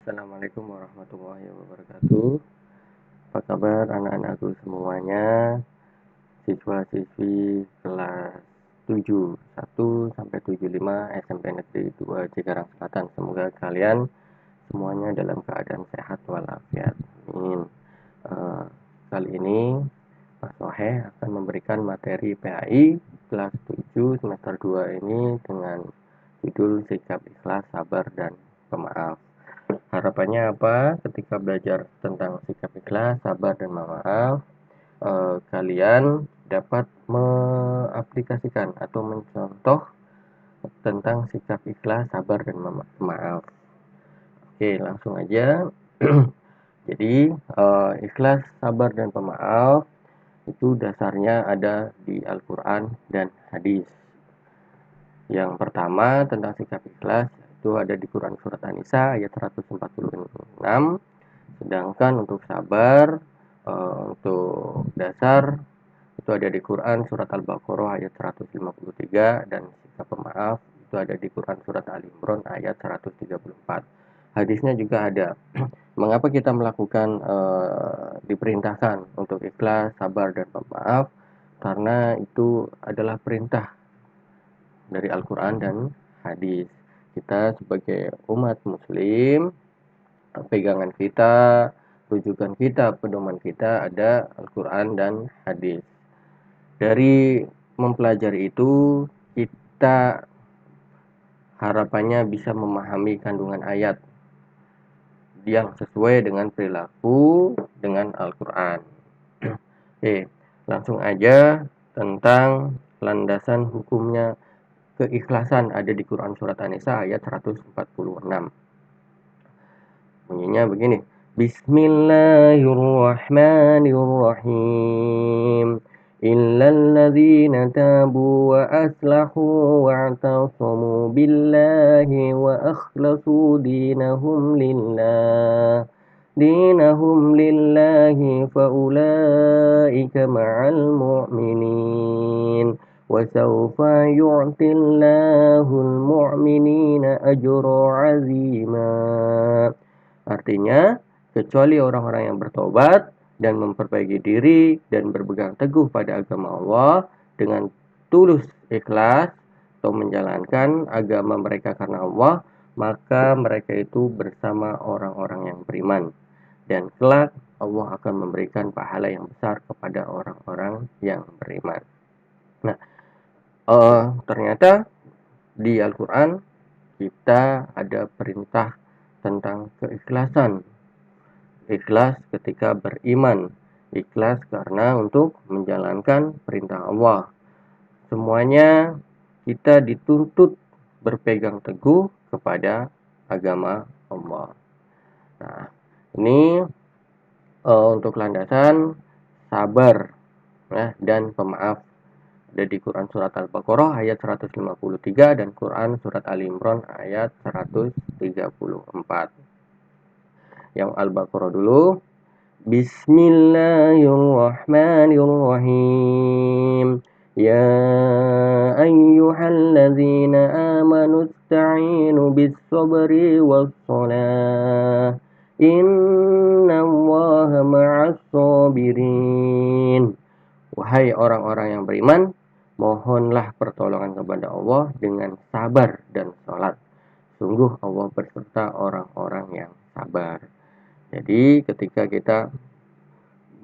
Assalamualaikum warahmatullahi wabarakatuh. Apa kabar anak-anakku semuanya? Siswa-siswi kelas 7 1 sampai 75 SMP Negeri 2 Cikarang Selatan. Semoga kalian semuanya dalam keadaan sehat walafiat. Amin. Kali ini Pak Sohe akan memberikan materi PAI kelas 7 semester 2 ini dengan judul Sikap Ikhlas, Sabar, dan Pemaaf. Harapannya apa ketika belajar tentang sikap ikhlas, sabar, dan maaf? Kalian dapat mengaplikasikan atau mencontoh tentang sikap ikhlas, sabar, dan maaf. Oke, langsung aja. Jadi, ikhlas, sabar, dan pemaaf itu dasarnya ada di Al-Quran dan hadis. Yang pertama tentang sikap ikhlas itu ada di Quran surat An-Nisa ayat 146. Sedangkan untuk sabar, untuk dasar itu ada di Quran surat Al-Baqarah ayat 153, dan sikap pemaaf itu ada di Quran surat Ali Imran ayat 134. Hadisnya juga ada. Mengapa kita melakukan diperintahkan untuk ikhlas, sabar, dan pemaaf? Karena itu adalah perintah dari Al-Quran dan hadis. Kita sebagai umat muslim, pegangan kita, rujukan kita, pedoman kita ada Al-Quran dan hadis. Dari mempelajari itu, kita harapannya bisa memahami kandungan ayat yang sesuai dengan perilaku dengan Al-Quran. Oke, langsung aja tentang landasan hukumnya keikhlasan ada di Quran surat An-Nisa ayat 146. Bunyinya begini. Bismillahirrahmanirrahim. Illalladzina tabu wa aslahu wa'tasamu billahi wa akhlasu dinahum lillahi faulaika ma'al mu'minin wa sawfa yu'tillahul mu'minina ajra 'azima. Artinya, kecuali orang-orang yang bertobat dan memperbaiki diri dan berpegang teguh pada agama Allah dengan tulus ikhlas atau menjalankan agama mereka karena Allah, maka mereka itu bersama orang-orang yang beriman. Dan kelak Allah akan memberikan pahala yang besar kepada orang-orang yang beriman. Nah, ternyata di Al-Quran kita ada perintah tentang keikhlasan. Ikhlas ketika beriman, ikhlas karena untuk menjalankan perintah Allah. Semuanya kita dituntut berpegang teguh kepada agama Allah. Nah, ini untuk landasan sabar dan pemaaf ada di Quran surat Al-Baqarah ayat 153 dan Quran surat Ali Imran ayat 134. Yang Al-Baqarah dulu. Bismillahirrahmanirrahim. Ya ayyuhalladzina amanu ista'inu bis-sabri was-salah. Innallaha ma'as-sabirin. Wahai orang-orang yang beriman, mohonlah pertolongan kepada Allah dengan sabar dan salat. Sungguh Allah berserta orang-orang yang sabar. Jadi ketika kita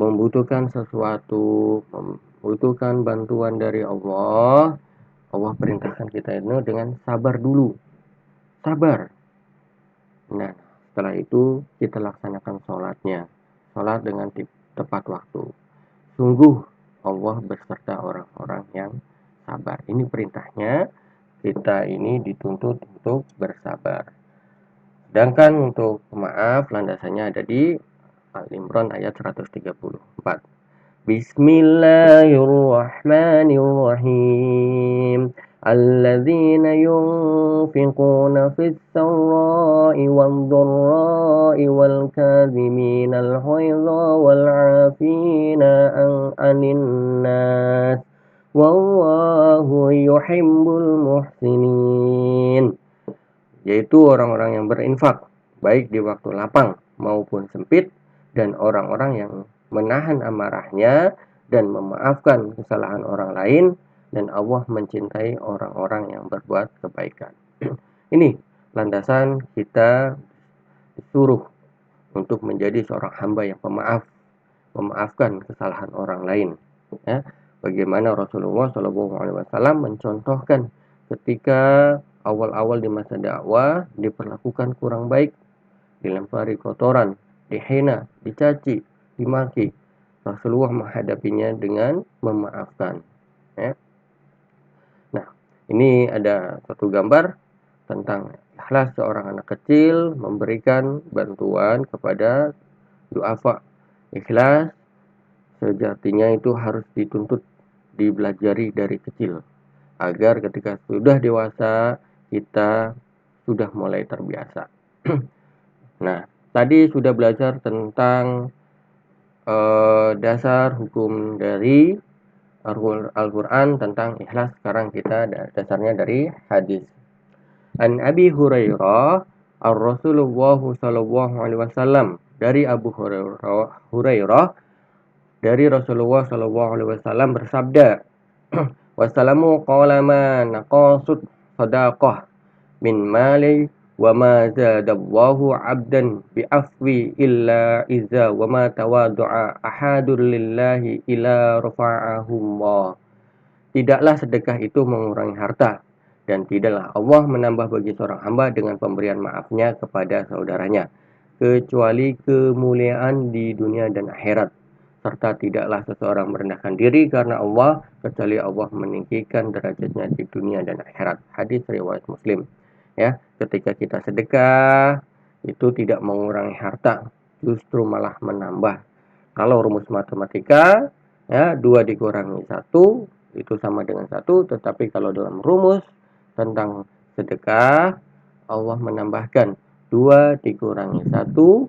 membutuhkan sesuatu, membutuhkan bantuan dari Allah, Allah perintahkan kita itu dengan sabar dulu. Sabar. Nah, setelah itu kita laksanakan sholatnya. Sholat dengan tepat waktu. Sungguh Allah berserta orang-orang yang sabar. Ini perintahnya, kita ini dituntut untuk bersabar. Sedangkan untuk pemaaf landasannya ada di Al-Imran ayat 134. Bismillahirrahmanirrahim. Alladzina yunfiquna fis-sarra'i wad-dharra'i wal kadhimina al-ghaidha wal 'afina 'anil nas. Wallahu yuhibbul muhsinin. Yaitu orang-orang yang berinfak baik di waktu lapang maupun sempit, dan orang-orang yang menahan amarahnya dan memaafkan kesalahan orang lain, dan Allah mencintai orang-orang yang berbuat kebaikan. Ini landasan kita disuruh untuk menjadi seorang hamba yang pemaaf, memaafkan kesalahan orang lain. Ya, bagaimana Rasulullah SAW mencontohkan ketika awal-awal di masa dakwah diperlakukan kurang baik, dilempari kotoran, dihina, dicaci, dimaki. Rasulullah menghadapinya dengan memaafkan. Ya. Nah, ini ada satu gambar tentang ikhlas seorang anak kecil memberikan bantuan kepada duafa. Ikhlas sejatinya itu harus dituntut, dibelajari dari kecil, agar ketika sudah dewasa kita sudah mulai terbiasa. Nah, tadi sudah belajar tentang dasar hukum dari Al-Quran tentang ikhlas. Sekarang kita dasarnya dari hadis. An Abi Hurairah Ar-Rasulullah sallallahu alaihi wasallam, dari Abu Hurairah dari Rasulullah sallallahu alaihi wasallam bersabda, "Wassalamu qala ma naqasut sadaqah min mali wa ma zadallahu 'abdan bi afwi illa iza wa ma tawadu'a ahadur lillahi ila rafa'ahu Allah." Tidaklah sedekah itu mengurangi harta, dan tidaklah Allah menambah bagi seorang hamba dengan pemberian maafnya kepada saudaranya, kecuali kemuliaan di dunia dan akhirat. Serta tidaklah seseorang merendahkan diri karena Allah, kecuali Allah meninggikan derajatnya di dunia dan akhirat. Hadis riwayat Muslim. Ya, ketika kita sedekah itu tidak mengurangi harta, justru malah menambah. Kalau rumus matematika, ya, 2 dikurangi 1 itu sama dengan 1, tetapi kalau dalam rumus tentang sedekah, Allah menambahkan 2 dikurangi 1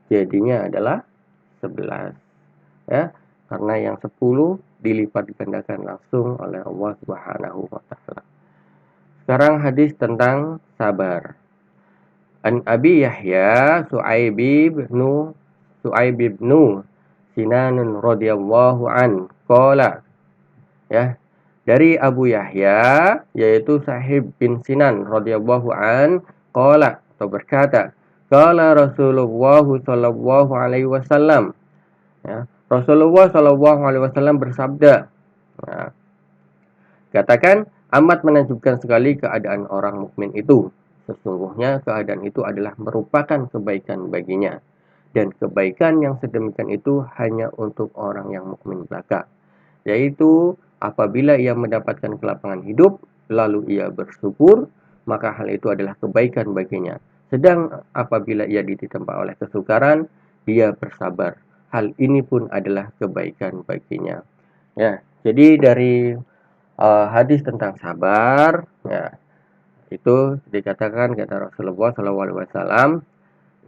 jadinya adalah 11. Ya, karena yang 10 dilipat gandakan langsung oleh Allah Subhanahu wa taala. Sekarang hadis tentang sabar. An Abi Yahya Su'aib ibn Sinan radhiyallahu an qala, ya, dari Abu Yahya yaitu Sahib bin Sinan radhiyallahu an qala, atau berkata, qala Rasulullah sallallahu alaihi wasallam, ya, Rasulullah sallallahu alaihi wasallam bersabda, nah, katakan, amat menakjubkan sekali keadaan orang mukmin itu. Sesungguhnya keadaan itu adalah merupakan kebaikan baginya, dan kebaikan yang sedemikian itu hanya untuk orang yang mukmin belaka, yaitu apabila ia mendapatkan kelapangan hidup lalu ia bersyukur, maka hal itu adalah kebaikan baginya. Sedang apabila ia ditimpa oleh kesukaran, dia bersabar, hal ini pun adalah kebaikan baginya. Ya, jadi dari hadis tentang sabar, ya, itu dikatakan kata Rasulullah SAW,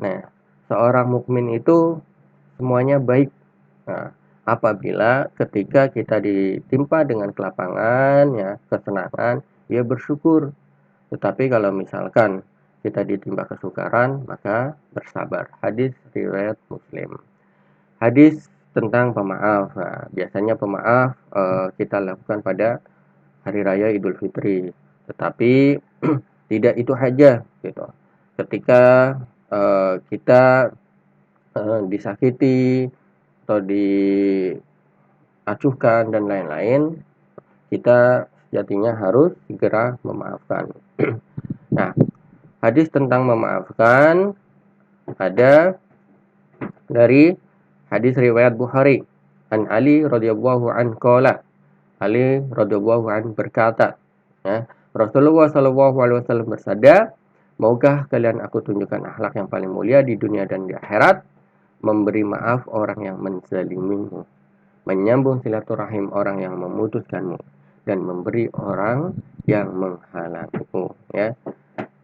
nah, seorang mukmin itu semuanya baik. Nah, apabila ketika kita ditimpa dengan kelapangan, ya, kesenangan, dia bersyukur. Tetapi kalau misalkan kita ditimpa kesukaran, maka bersabar. Hadis riwayat Muslim. Hadis tentang pemaaf. Nah, biasanya pemaaf kita lakukan pada hari raya Idul Fitri. Tetapi tidak itu saja gitu. Ketika kita disakiti atau diacuhkan dan lain-lain, kita sejatinya harus segera memaafkan. Nah, hadis tentang memaafkan ada dari hadis riwayat Bukhari. An Ali radhiyallahu an qala, Ali radhiyallahu an berkata, ya, Rasulullah sallallahu alaihi wasallam bersabda, maukah kalian aku tunjukkan akhlak yang paling mulia di dunia dan di akhirat? Memberi maaf orang yang menzalimimu, menyambung silaturahim orang yang memutuskanmu, dan memberi orang yang menghalangimu. Ya,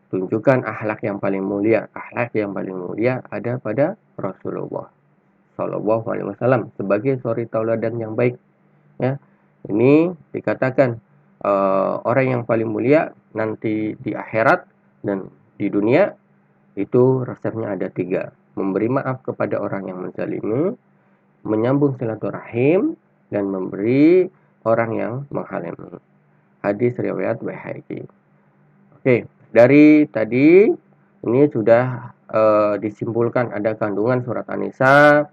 tunjukkan akhlak yang paling mulia. Akhlak yang paling mulia ada pada Rasulullah sallallahu alaihi wasallam sebagai suri tauladan yang baik. Ya, ini dikatakan orang yang paling mulia nanti di akhirat dan di dunia itu resepnya ada 3. Memberi maaf kepada orang yang menzalimi, menyambung silaturahim, dan memberi orang yang menghalimi. Hadis riwayat Baihaqi. Oke, dari tadi ini sudah disimpulkan ada kandungan surat An-Nisa,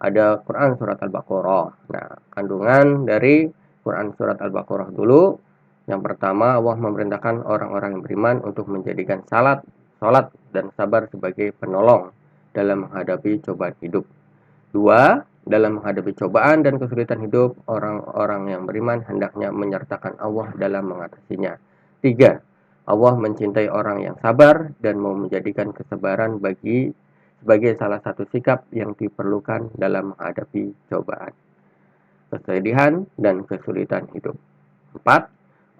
ada Quran surat Al-Baqarah. Nah, kandungan dari Quran surat Al-Baqarah dulu. Yang pertama, Allah memerintahkan orang-orang yang beriman untuk menjadikan salat dan sabar sebagai penolong dalam menghadapi cobaan hidup. 2. Dalam menghadapi cobaan dan kesulitan hidup, orang-orang yang beriman hendaknya menyertakan Allah dalam mengatasinya. 3. Allah mencintai orang yang sabar dan mau menjadikan kesabaran sebagai salah satu sikap yang diperlukan dalam menghadapi cobaan, kesedihan, dan kesulitan hidup. 4.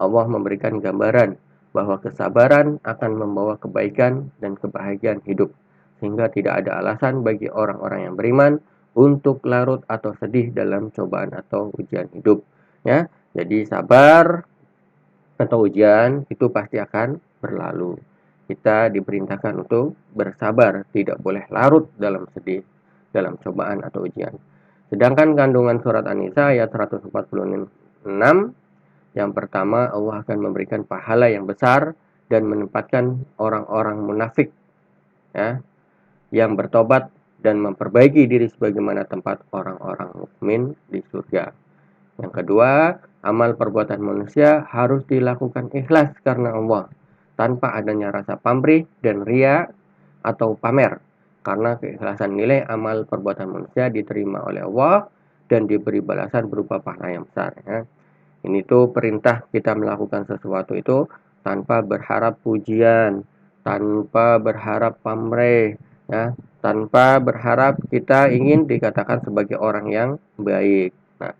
Allah memberikan gambaran bahwa kesabaran akan membawa kebaikan dan kebahagiaan hidup, sehingga tidak ada alasan bagi orang-orang yang beriman untuk larut atau sedih dalam cobaan atau ujian hidup. Ya, jadi sabar atau ujian itu pasti akan berlalu. Kita diperintahkan untuk bersabar, tidak boleh larut dalam sedih, dalam cobaan atau ujian. Sedangkan kandungan surat An-Nisa ayat 146, yang pertama, Allah akan memberikan pahala yang besar dan menempatkan orang-orang munafik, ya, yang bertobat dan memperbaiki diri sebagaimana tempat orang-orang mukmin di surga. Yang kedua, amal perbuatan manusia harus dilakukan ikhlas karena Allah, tanpa adanya rasa pamrih dan ria atau pamer. Karena keikhlasan nilai amal perbuatan manusia diterima oleh Allah dan diberi balasan berupa pahala yang besar. Ya. Ini tuh perintah kita melakukan sesuatu itu tanpa berharap pujian, tanpa berharap pamrih, ya, tanpa berharap kita ingin dikatakan sebagai orang yang baik. Nah,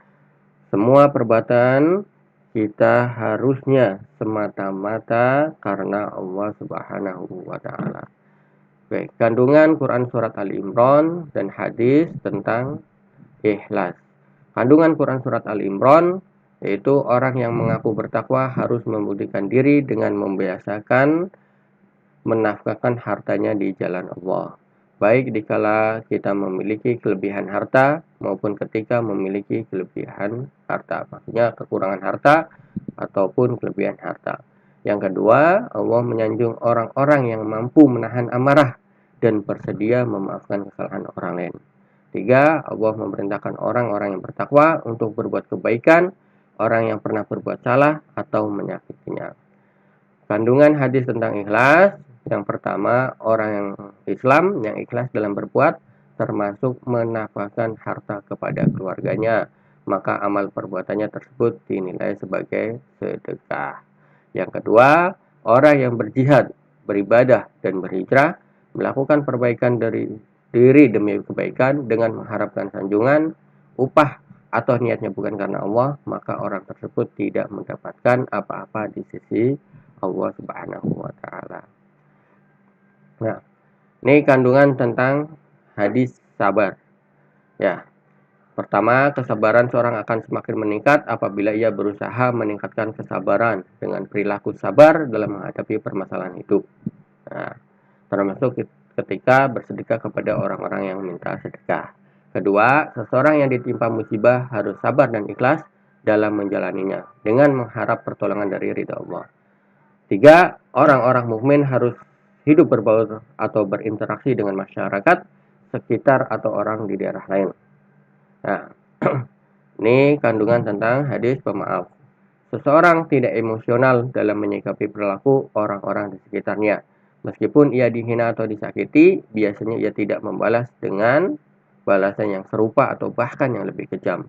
semua perbuatan kita harusnya semata-mata karena Allah Subhanahu wa Ta'ala. Oke, kandungan Quran surat Ali Imran dan hadis tentang ikhlas. Kandungan Quran surat Ali Imran yaitu orang yang mengaku bertakwa harus membuktikan diri dengan membiasakan menafkahkan hartanya di jalan Allah, baik dikala kita memiliki kelebihan harta maupun ketika memiliki kelebihan harta, maksudnya kekurangan harta ataupun kelebihan harta. Yang kedua, Allah menyanjung orang-orang yang mampu menahan amarah dan bersedia memaafkan kesalahan orang lain. 3. Allah memerintahkan orang-orang yang bertakwa untuk berbuat kebaikan orang yang pernah berbuat salah atau menyakitinya. Kandungan hadis tentang ikhlas. Yang pertama, orang yang Islam yang ikhlas dalam berbuat termasuk menafkahkan harta kepada keluarganya, maka amal perbuatannya tersebut dinilai sebagai sedekah. Yang kedua, orang yang berjihad, beribadah, dan berhijrah melakukan perbaikan dari diri demi kebaikan dengan mengharapkan sanjungan, upah, atau niatnya bukan karena Allah, maka orang tersebut tidak mendapatkan apa-apa di sisi Allah Subhanahu wa Ta'ala. Nah, ini kandungan tentang hadis sabar. Ya, pertama, kesabaran seorang akan semakin meningkat apabila ia berusaha meningkatkan kesabaran dengan perilaku sabar dalam menghadapi permasalahan hidup. Nah, termasuk ketika bersedekah kepada orang-orang yang minta sedekah. Kedua, seseorang yang ditimpa musibah harus sabar dan ikhlas dalam menjalaninya dengan mengharap pertolongan dari ridha Allah. 3. Orang-orang mukmin harus hidup berbaur atau berinteraksi dengan masyarakat sekitar atau orang di daerah lain. Nah, ini kandungan tentang hadis pemaaf. Seseorang tidak emosional dalam menyikapi perilaku orang-orang di sekitarnya. Meskipun ia dihina atau disakiti, biasanya ia tidak membalas dengan balasan yang serupa atau bahkan yang lebih kejam.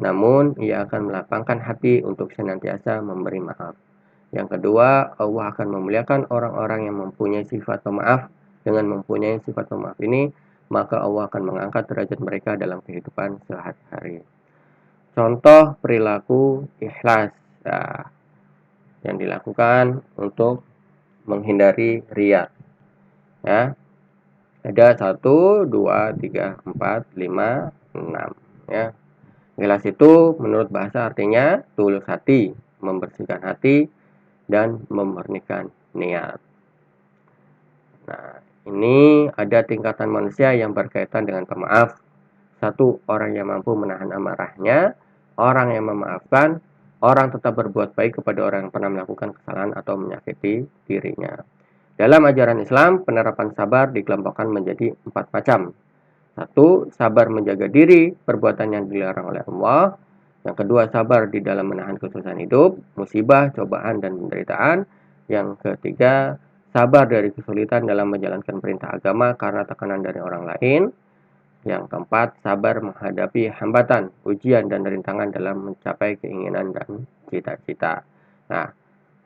Namun, ia akan melapangkan hati untuk senantiasa memberi maaf. Yang kedua, Allah akan memuliakan orang-orang yang mempunyai sifat pemaaf. Dengan mempunyai sifat pemaaf ini, maka Allah akan mengangkat derajat mereka dalam kehidupan sehari-hari. Contoh perilaku ikhlas yang dilakukan untuk menghindari riya. Ya, ada 1, 2, 3, 4, 5, 6. Ya, ikhlas itu menurut bahasa artinya tulus hati, membersihkan hati, dan memurnikan niat. Nah, ini ada tingkatan manusia yang berkaitan dengan pemaaf. Satu, orang yang mampu menahan amarahnya, orang yang memaafkan, orang tetap berbuat baik kepada orang yang pernah melakukan kesalahan atau menyakiti dirinya. Dalam ajaran Islam, penerapan sabar dikelompokkan menjadi 4 macam. Satu, sabar menjaga diri, perbuatan yang dilarang oleh Allah. Yang kedua, sabar di dalam menahan kesusahan hidup, musibah, cobaan, dan penderitaan. Yang ketiga, sabar dari kesulitan dalam menjalankan perintah agama karena tekanan dari orang lain. Yang keempat, sabar menghadapi hambatan, ujian, dan rintangan dalam mencapai keinginan dan cita-cita. Nah,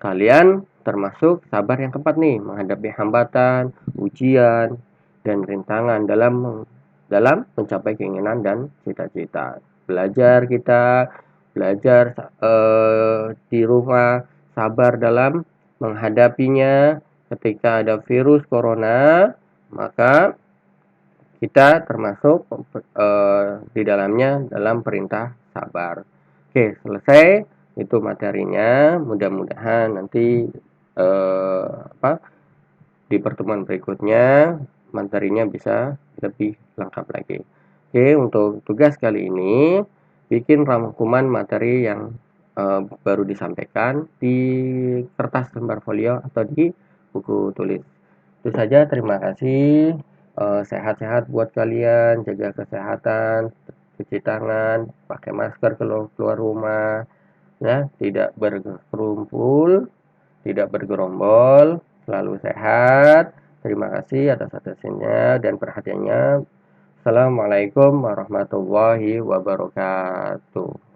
kalian termasuk sabar yang keempat nih, menghadapi hambatan, ujian, dan rintangan dalam mencapai keinginan dan cita-cita. Belajar di rumah, sabar dalam menghadapinya ketika ada virus corona, maka kita termasuk di dalamnya dalam perintah sabar. Oke, selesai itu materinya. Mudah-mudahan nanti di pertemuan berikutnya materinya bisa lebih lengkap lagi. Oke, untuk tugas kali ini bikin rangkuman materi yang baru disampaikan di kertas lembar folio atau di buku tulis. Itu saja, terima kasih. Sehat-sehat buat kalian, jaga kesehatan, cuci tangan, pakai masker kalau keluar rumah, ya, tidak berkerumpul, tidak bergerombol, selalu sehat. Terima kasih atas atensinya dan perhatiannya. Assalamualaikum warahmatullahi wabarakatuh.